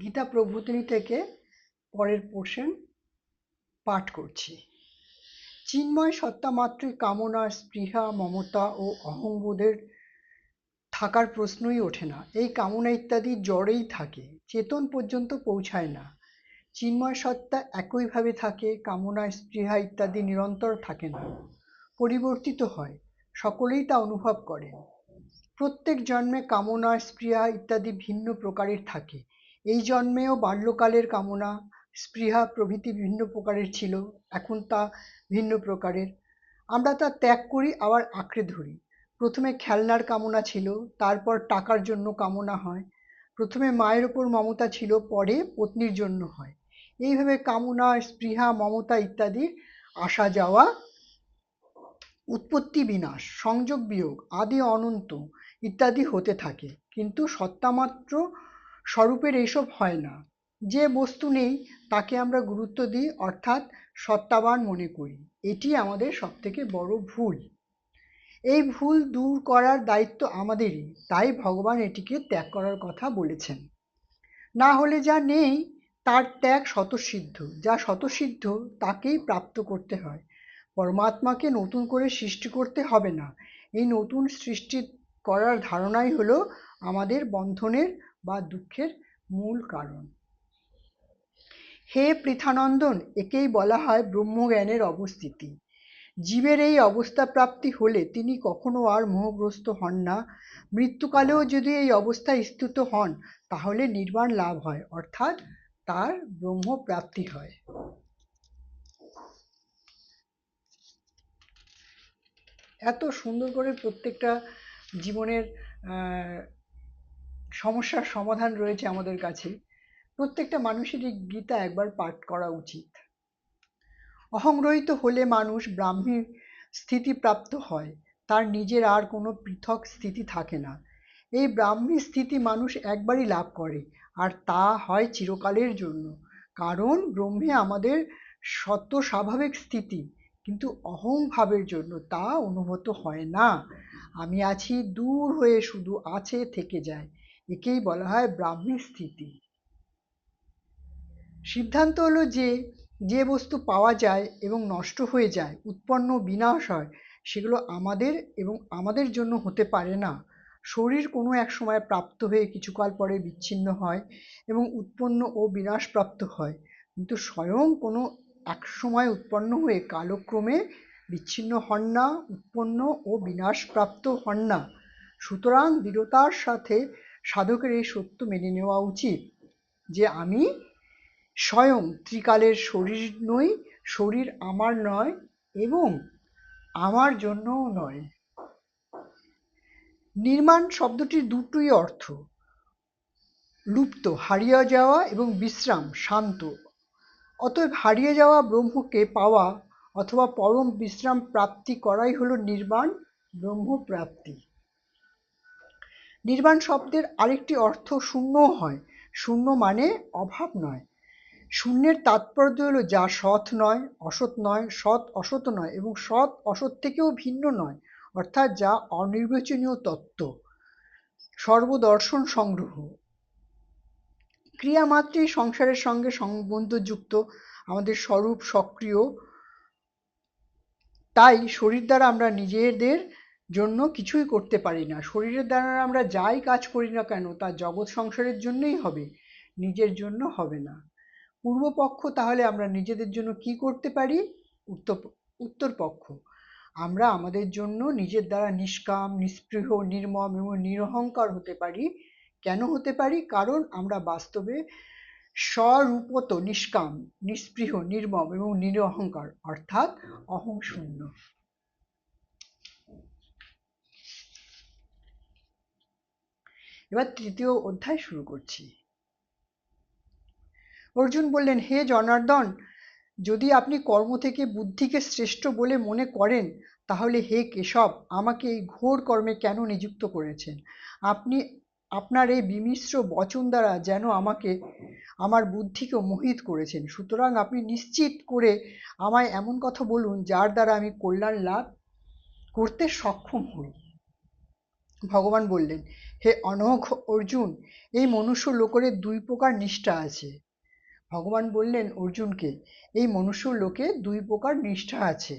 গীতা প্রভূতিনী থেকে পরের পোর্শন পাঠ করছি। চিন্ময় সত্তা মাত্রই কামনা, স্পৃহা, মমতা ও অহংবোধের থাকার প্রশ্নই ওঠে না। এই কামনা ইত্যাদি জড়েই থাকে, চেতন পর্যন্ত পৌঁছায় না। চিন্ময় সত্তা একইভাবে থাকে, কামনা, স্পৃহা ইত্যাদি নিরন্তর থাকে না, পরিবর্তিত হয়। সকলেই তা অনুভব করে। প্রত্যেক জন্মে কামনা, স্পৃহা ইত্যাদি ভিন্ন প্রকারের থাকে। এই জন্মেও বাল্যকালের কামনা, স্পৃহা প্রভৃতি বিভিন্ন প্রকারের ছিল, এখন তা ভিন্ন প্রকারের। আমরা তা ত্যাগ করি, আবার আঁকড়ে ধরি। প্রথমে খেলনার কামনা ছিল, তারপর টাকার জন্য কামনা হয়। প্রথমে মায়ের ওপর মমতা ছিল, পরে পত্নীর জন্য হয়। এইভাবে কামনা, স্পৃহা, মমতা ইত্যাদির আসা যাওয়া, উৎপত্তি বিনাশ, সংযোগ বিয়োগ, আদি অনন্ত ইত্যাদি হতে থাকে। কিন্তু সত্তামাত্র স্বরূপের এইসব হয় না। যে বস্তু নেই তাকে আমরা গুরুত্ব দিই, অর্থাৎ সত্তাবান মনে করি। এটি আমাদের সবথেকে বড় ভুল। এই ভুল দূর করার দায়িত্ব আমাদেরই, তাই ভগবান এটিকে ত্যাগ করার কথা বলেছেন। না হলে যা নেই তার ত্যাগ স্বতঃসিদ্ধ, যা স্বতঃসিদ্ধ তাকেই প্রাপ্ত করতে হয়। পরমাত্মাকে নতুন করে সৃষ্টি করতে হবে না। এই নতুন সৃষ্টি করার ধারণাই হলো আমাদের বন্ধনের বা দুঃখের মূল কারণ। হে পৃথানন্দন, একেই বলা হয় ব্রহ্মজ্ঞানের অবস্থিতি। জীবের এই অবস্থা প্রাপ্তি হলে তিনি কখনো আর মোহগ্রস্ত হন না। মৃত্যুকালেও যদি এই অবস্থায় স্থিত হন তাহলে নির্বাণ লাভ হয়, অর্থাৎ তার ব্রহ্ম প্রাপ্তি হয়। এত সুন্দর করে প্রত্যেকটা জীবনের সমস্যার সমাধান রয়েছে আমাদের কাছে। প্রত্যেকটা মানুষেরই গীতা একবার পাঠ করা উচিত। অহংরহিত হলে মানুষ ব্রাহ্মী স্থিতি প্রাপ্ত হয়, তার নিজের আর কোনো পৃথক স্থিতি থাকে না। এই ব্রাহ্মী স্থিতি মানুষ একবারই লাভ করে, আর তা হয় চিরকালের জন্য। কারণ ব্রহ্মে আমাদের সত্য স্বাভাবিক স্থিতি, কিন্তু অহংভাবের জন্য তা অনুভূত হয় না। আমি আছি দূর হয়ে শুধু আছে থেকে যায়, একেই বলা হয় ব্রাহ্মী স্থিতি। সিদ্ধান্ত হলো যে যে বস্তু পাওয়া যায় এবং নষ্ট হয়ে যায়, উৎপন্ন বিনাশ হয়, সেগুলো আমাদের এবং আমাদের জন্য হতে পারে না। শরীর কোনো এক সময় প্রাপ্ত হয়ে কিছুকাল পরে বিচ্ছিন্ন হয় এবং উৎপন্ন ও বিনাশ প্রাপ্ত হয়, কিন্তু স্বয়ং কোনো এক সময় উৎপন্ন হয়ে কালক্রমে বিচ্ছিন্ন হন না, উৎপন্ন ও বিনাশ প্রাপ্ত হন না। সুতরাং দৃঢ়তার সাথে সাধকের এই সত্য মেনে নেওয়া উচিত যে আমি স্বয়ং ত্রিকালের শরীর নই, শরীর আমার নয় এবং আমার জন্যও নয়। নির্মাণ শব্দটির দুটোই অর্থ, লুপ্ত, হারিয়ে যাওয়া এবং বিশ্রাম, শান্ত। অতএব হারিয়ে যাওয়া ব্রহ্মকে পাওয়া অথবা পরম বিশ্রাম প্রাপ্তি করাই হলো নির্বাণ, ব্রহ্ম প্রাপ্তি। নির্বাণ শব্দের আরেকটি অর্থ শূন্যও হয়। শূন্য মানে অভাব নয়। শূন্যের তাৎপর্য হলো যা সৎ নয়, অসৎ নয়, সৎ অসৎ নয় এবং সৎ অসৎ থেকেও ভিন্ন নয়, অর্থাৎ যা অনির্বচনীয় তত্ত্ব। সর্বদর্শন সংগ্রহ। ক্রিয়া মাত্রেই সংসারের সঙ্গে সম্বন্ধযুক্ত, আমাদের স্বরূপ সক্রিয়। তাই শরীর দ্বারা আমরা নিজেদের জন্য কিছুই করতে পারি না। শরীরের দ্বারা আমরা যাই কাজ করি না কেন তা জগৎ সংসারের জন্যই হবে, নিজের জন্য হবে না। পূর্বপক্ষ, তাহলে আমরা নিজেদের জন্য কি করতে পারি? উত্তর পক্ষ, আমরা আমাদের জন্য নিজের দ্বারা নিষ্কাম, নিস্পৃহ, নির্মম এবং নিরহংকার হতে পারি। কেন হতে পারি? কারণ আমরা বাস্তবে স্বরূপত নিষ্কাম, নিস্পৃহ, নির্মম এবং নিরহংকার, অর্থাৎ অহং শূন্য। এবার তৃতীয় অধ্যায় শুরু করছি। অর্জুন বললেন, হে জনার্দন, যদি আপনি কর্ম থেকে বুদ্ধিকে শ্রেষ্ঠ বলে মনে করেন তাহলে হে কেশব, আমাকে এই ঘোর কর্মে কেন নিযুক্ত করেছেন? আপনি আপনার এই বিমিশ্র বচন দ্বারা যেন আমাকে, আমার বুদ্ধিকে মোহিত করেছেন। সুতরাং আপনি নিশ্চিত করে আমায় এমন কথা বলুন যার দ্বারা আমি কল্যাণ লাভ করতে সক্ষম হই। ভগবান বললেন, হে অনঘ অর্জুন, এই মনুষ্য লোকের দুই প্রকার নিষ্ঠা আছে। ভগবান বললেন অর্জুনকে, এই মনুষ্য লোকে দুই প্রকার নিষ্ঠা আছে।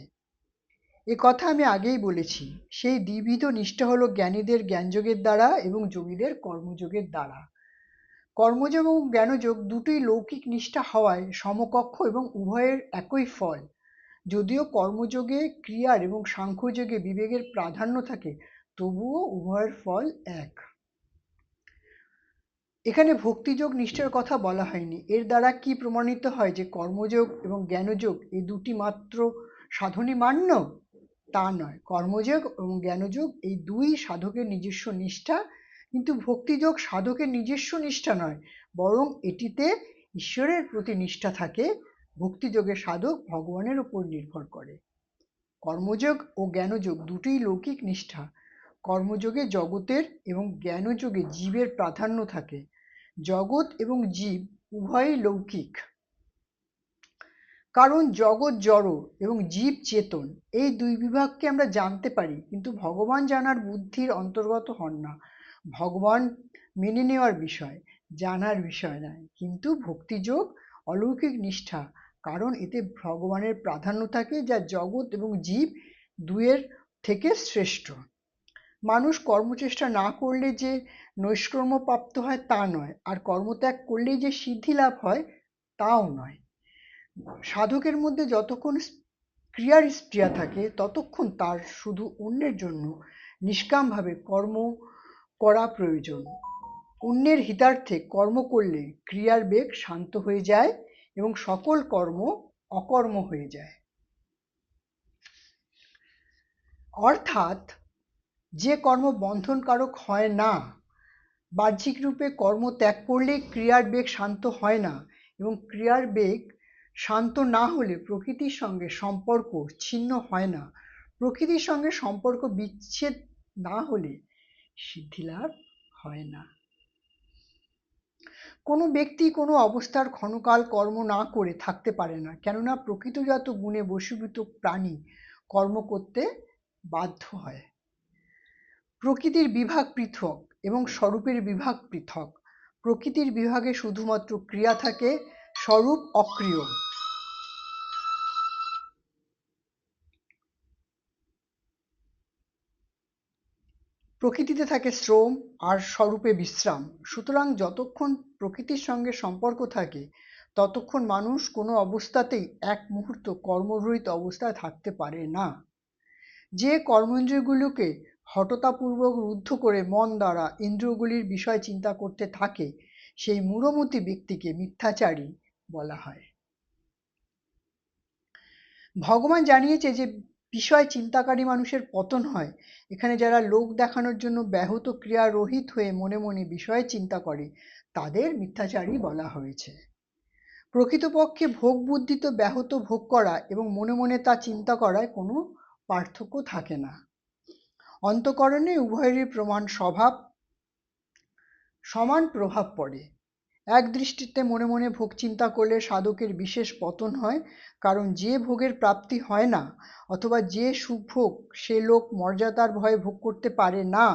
এ কথা আমি আগেই বলেছি। সেই দ্বিবিধ নিষ্ঠা হলো জ্ঞানীদের জ্ঞানযোগের দ্বারা এবং যোগীদের কর্মযোগের দ্বারা। কর্মযোগ এবং জ্ঞানযোগ দুটোই লৌকিক নিষ্ঠা হওয়ায় সমকক্ষ এবং উভয়ের একই ফল। যদিও কর্মযোগে ক্রিয়ার এবং সাংখ্যযোগে বিবেকের প্রাধান্য থাকে, তবুও উভয়ের ফল এক। এখানে ভক্তিযোগ নিষ্ঠার কথা বলা হয়নি। এর দ্বারা কি প্রমাণিত হয় যে কর্মযোগ এবং জ্ঞানযোগ এই দুটি মাত্র সাধনই মান্য? তা নয়। কর্মযোগ এবং জ্ঞানযোগ এই দুই সাধকের নিজস্ব নিষ্ঠা, কিন্তু ভক্তিযোগ সাধকের নিজস্ব নিষ্ঠা নয়, বরং এটিতে ঈশ্বরের প্রতি নিষ্ঠা থাকে। ভক্তিযোগের সাধক ভগবানের উপর নির্ভর করে। কর্মযোগ ও জ্ঞানযোগ দুটোই লৌকিক নিষ্ঠা। কর্মযোগে জগতের এবং জ্ঞানযোগে জীবের প্রাধান্য থাকে। জগৎ এবং জীব উভয়ই লৌকিক, কারণ জগৎ জড় এবং জীব চেতন। এই দুই বিভাগকে আমরা জানতে পারি, কিন্তু ভগবান জানার বুদ্ধির অন্তর্গত হন না। ভগবান মেনে নেওয়ার বিষয়, জানার বিষয় নয়। কিন্তু ভক্তিযোগ অলৌকিক নিষ্ঠা, কারণ এতে ভগবানের প্রাধান্য থাকে, যা জগৎ এবং জীব দুয়ের থেকে শ্রেষ্ঠ। মানুষ কর্মচেষ্টা না করলে যে নৈষ্কর্ম্য প্রাপ্ত হয় তা নয়, আর কর্মত্যাগ করলেই যে সিদ্ধি লাভ হয় তাও নয়। সাধকের মধ্যে যতক্ষণ ক্রিয়ার স্পৃহা থাকে, ততক্ষণ তার শুধু অন্যের জন্য নিষ্কামভাবে কর্ম করা প্রয়োজন। অন্যের হিতার্থে কর্ম করলে ক্রিয়ার বেগ শান্ত হয়ে যায় এবং সকল কর্ম অকর্ম হয়ে যায়। অর্থাৎ যে কর্ম বন্ধনকারক হয় না, বাহ্যিক রূপে কর্ম ত্যাগ করলে ক্রিয়ার বেগ শান্ত হয় না, এবং ক্রিয়ার বেগ শান্ত না হলে প্রকৃতির সঙ্গে সম্পর্ক ছিন্ন হয় না। প্রকৃতির সঙ্গে সম্পর্ক বিচ্ছেদ না হলে সিদ্ধিলাভ হয় না। কোনো ব্যক্তি কোনো অবস্থার ক্ষণকাল কর্ম না করে থাকতে পারে না, কেননা প্রকৃতজাত গুণে বশীভূত প্রাণী কর্ম করতে বাধ্য হয়। প্রকৃতির বিভাগ পৃথক এবং স্বরূপের বিভাগ পৃথক। প্রকৃতির বিভাগে শুধুমাত্র ক্রিয়া থাকে, স্বরূপ অক্রিয়। প্রকৃতিতে থাকে শ্রম আর স্বরূপে বিশ্রাম। সুতরাং যতক্ষণ প্রকৃতির সঙ্গে সম্পর্ক থাকে, ততক্ষণ মানুষ কোনো অবস্থাতেই এক মুহূর্ত কর্মরহিত অবস্থায় থাকতে পারে না। যে কর্মেন্দ্রিয়গুলোকে হঠতাপূর্বক রুদ্ধ করে মন দ্বারা ইন্দ্রিয়গুলির বিষয় চিন্তা করতে থাকে, সেই মূঢ়মতি ব্যক্তিকে মিথ্যাচারী বলা হয়। ভগবান জানিয়েছে যে বিষয় চিন্তাকারী মানুষের পতন হয়। এখানে যারা লোক দেখানোর জন্য ব্যাহত ক্রিয়া রহিত হয়ে মনে মনে বিষয় চিন্তা করে, তাদের মিথ্যাচারী বলা হয়েছে। প্রকৃতপক্ষে ভোগ বুদ্ধিতে ব্যাহত ভোগ করা এবং মনে মনে তা চিন্তা করায় কোনো পার্থক্য থাকে না। অন্তঃকরণে উভয়েরই সমান প্রভাব পড়ে। এক দৃষ্টিতে মনে মনে ভোগ চিন্তা করলে সাধকের বিশেষ পতন হয়, কারণ যে ভোগের প্রাপ্তি হয় না, অথবা যে সুখভোগ সে লোক মর্যাদার ভয়ে ভোগ করতে পারে না,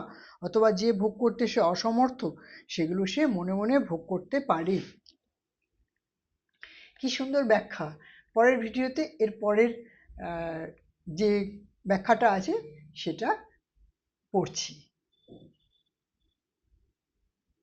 অথবা যে ভোগ করতে সে অসমর্থ, সেগুলো সে মনে মনে ভোগ করতে পারে। কি সুন্দর ব্যাখ্যা! পরের ভিডিওতে এর পরের যে ব্যাখ্যাটা আছে সেটা পড়ছি।